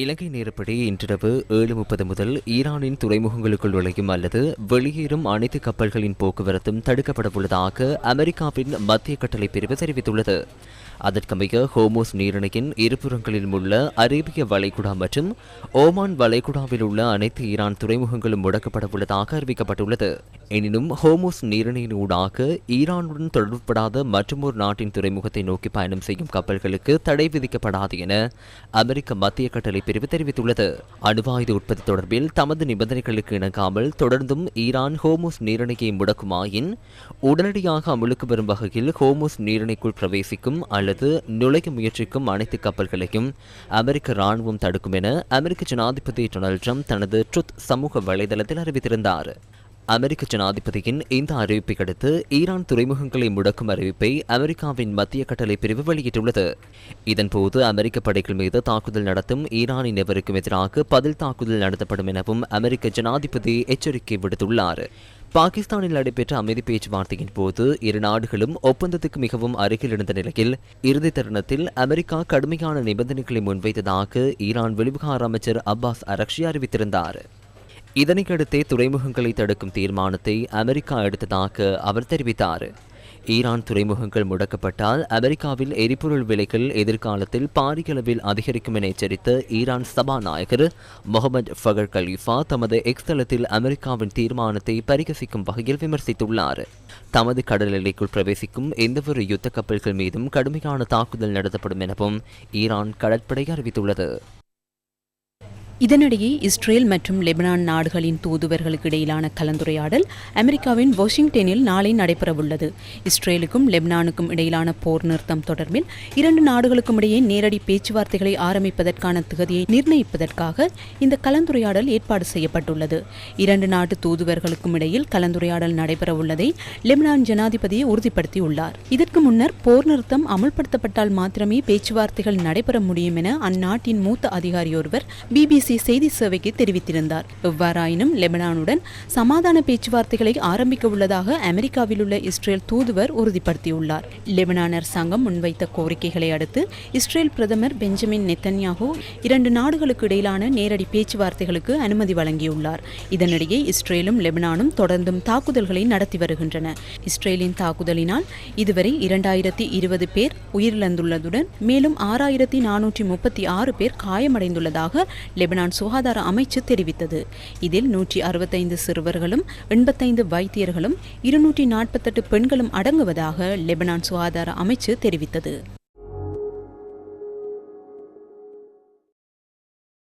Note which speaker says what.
Speaker 1: இலங்கை நேரப்படி இன்றிரவு 7:30 முதல் ஈரானின் துறைமுகங்களுக்குள் நுழையும் அல்லது வெளியேறும் அனைத்து கப்பல்களின் போக்குவரத்தும் தடுக்கப்படவுள்ளதாக அமெரிக்காவின் மத்திய கட்டளை பிரிவு தெரிவித்துள்ளது. அதற்கமைய ஹோமோஸ் நீரிணையின் இருபுறங்களிலும் உள்ள அரேபிய வளைகுடா மற்றும் ஓமான் வளைகுடாவில் உள்ள அனைத்து ஈரான் துறைமுகங்களும் முடக்கப்படவுள்ளதாக அறிவிக்கப்பட்டுள்ளது. எனினும் ஹோமோஸ் நீரிணையின் ஊடாக ஈரானுடன் தொடர்புபடாத மற்றொரு நாட்டின் துறைமுகத்தை நோக்கி பயணம் செய்யும் கப்பல்களுக்கு தடை விதிக்கப்படாது என அமெரிக்க மத்திய கட்டளை பிரிவு தெரிவித்துள்ளது. அணுவாயுத உற்பத்தி தொடர்பில் தமது நிபந்தனைகளுக்கு இணங்காமல் தொடர்ந்தும் ஈரான் ஹோமோஸ் நீரிணையை முடக்குமாயின் உடனடியாக அமலுக்கு வரும் வகையில் ஹோமோஸ் நீரிணைக்குள் பிரவேசிக்கும் அல்லது நுழைய முயற்சிக்கும் அனைத்து கப்பல்களையும் அமெரிக்க ராணுவம் தடுக்கும் என அமெரிக்க ஜனாதிபதி டொனால்ட் ட்ரம்ப் தனது ட்ருத் சமூக வலைதளத்தில் அறிவித்திருந்தார். அமெரிக்க ஜனாதிபதியின் இந்த அறிவிப்பை அடுத்து ஈரான் துறைமுகங்களை முடக்கும் அறிவிப்பை அமெரிக்காவின் மத்திய கட்டளை பிரிவு வெளியிட்டுள்ளது. இதன்போது அமெரிக்க படைகள் மீது தாக்குதல் நடத்தும் ஈரானின் எவருக்கும் எதிராக பதில் தாக்குதல் நடத்தப்படும் எனவும் அமெரிக்க ஜனாதிபதி எச்சரிக்கை விடுத்துள்ளார். பாகிஸ்தானில் நடைபெற்ற அமைதி பேச்சுவார்த்தையின் போது இரு நாடுகளும் ஒப்பந்தத்துக்கு மிகவும் அருகில் இருந்த நிலையில் இறுதி தருணத்தில் அமெரிக்கா கடுமையான நிபந்தனைகளை முன்வைத்ததாக ஈரான் வெளிவிவகார அமைச்சர் அப்பாஸ் அரக்ஷி அறிவித்திருந்தார். இதனையடுத்தே துறைமுகங்களை தடுக்கும் தீர்மானத்தை அமெரிக்கா எடுத்ததாக அவர் தெரிவித்தார். ஈரான் துறைமுகங்கள் முடக்கப்பட்டால் அமெரிக்காவில் எரிபொருள் விலைகள் எதிர்காலத்தில் பாரிய அளவில் அதிகரிக்கும் என எச்சரித்த ஈரான் சபாநாயகர் முகமது ஃபகர் கலீஃபா தமது எக்ஸ் தளத்தில் அமெரிக்காவின் தீர்மானத்தை பரிகசிக்கும் வகையில் விமர்சித்துள்ளார். தமது கடல் எல்லைக்குள் பிரவேசிக்கும் எந்தவொரு யுத்த கப்பல்கள் மீதும் கடுமையான தாக்குதல் நடத்தப்படும் எனவும் ஈரான் கடற்படை அறிவித்துள்ளது.
Speaker 2: இதனிடையே இஸ்ரேல் மற்றும் லெபனான் நாடுகளின் தூதுவர்களுக்கு இடையிலான கலந்துரையாடல் அமெரிக்காவின் வாஷிங்டனில் நாளை நடைபெறவுள்ளது. இஸ்ரேலுக்கும் லெபனானுக்கும் இடையிலான போர் நிறுத்தம் தொடர்பில் இரண்டு நாடுகளுக்கும் இடையே நேரடி பேச்சுவார்த்தைகளை ஆரம்பிப்பதற்கான திகதியை நிர்ணயிப்பதற்காக இந்த கலந்துரையாடல் ஏற்பாடு செய்யப்பட்டுள்ளது. இரண்டு நாட்டு தூதுவர்களுக்கும் இடையில் கலந்துரையாடல் நடைபெறவுள்ளதை லெபனான் ஜனாதிபதி உறுதிப்படுத்தியுள்ளார். இதற்கு முன்னர் போர் நிறுத்தம் அமுல்படுத்தப்பட்டால் மாத்திரமே பேச்சுவார்த்தைகள் நடைபெற முடியும் என அந்நாட்டின் மூத்த அதிகாரியொருவர் பிபிசி செய்தி சேவைக்கு தெரிவித்திருந்தார். எவ்வாறாயினும் லெபனானுடன் சமாதான பேச்சுவார்த்தைகளை ஆரம்பிக்க உள்ளதாக அமெரிக்காவில் உள்ள இஸ்ரேல் தூதுவர் உறுதிப்படுத்தியுள்ளார். லெபனான் அரசாங்கம் முன்வைத்த கோரிக்கைகளை அடுத்து இஸ்ரேல் பிரதமர் பெஞ்சமின் நெத்தன்யாஹூ இரண்டு நாடுகளுக்கு இடையிலான நேரடி பேச்சுவார்த்தைகளுக்கு அனுமதி வழங்கியுள்ளார். இதனிடையே இஸ்ரேலும் லெபனானும் தொடர்ந்தும் தாக்குதல்களை நடத்தி வருகின்றன. இஸ்ரேலின் தாக்குதலினால் இதுவரை 2020 பேர் உயிரிழந்துள்ளதுடன் மேலும் 6436 பேர் காயமடைந்துள்ளதாக லெபனான் சுகாதார அமைச்சு தெரிவித்தது. இதில் 165 சிறுவர்களும் 85 வைத்தியர்களும் 248 பெண்களும் அடங்குவதாக லெபனான் சுகாதார அமைச்சு தெரிவித்தது.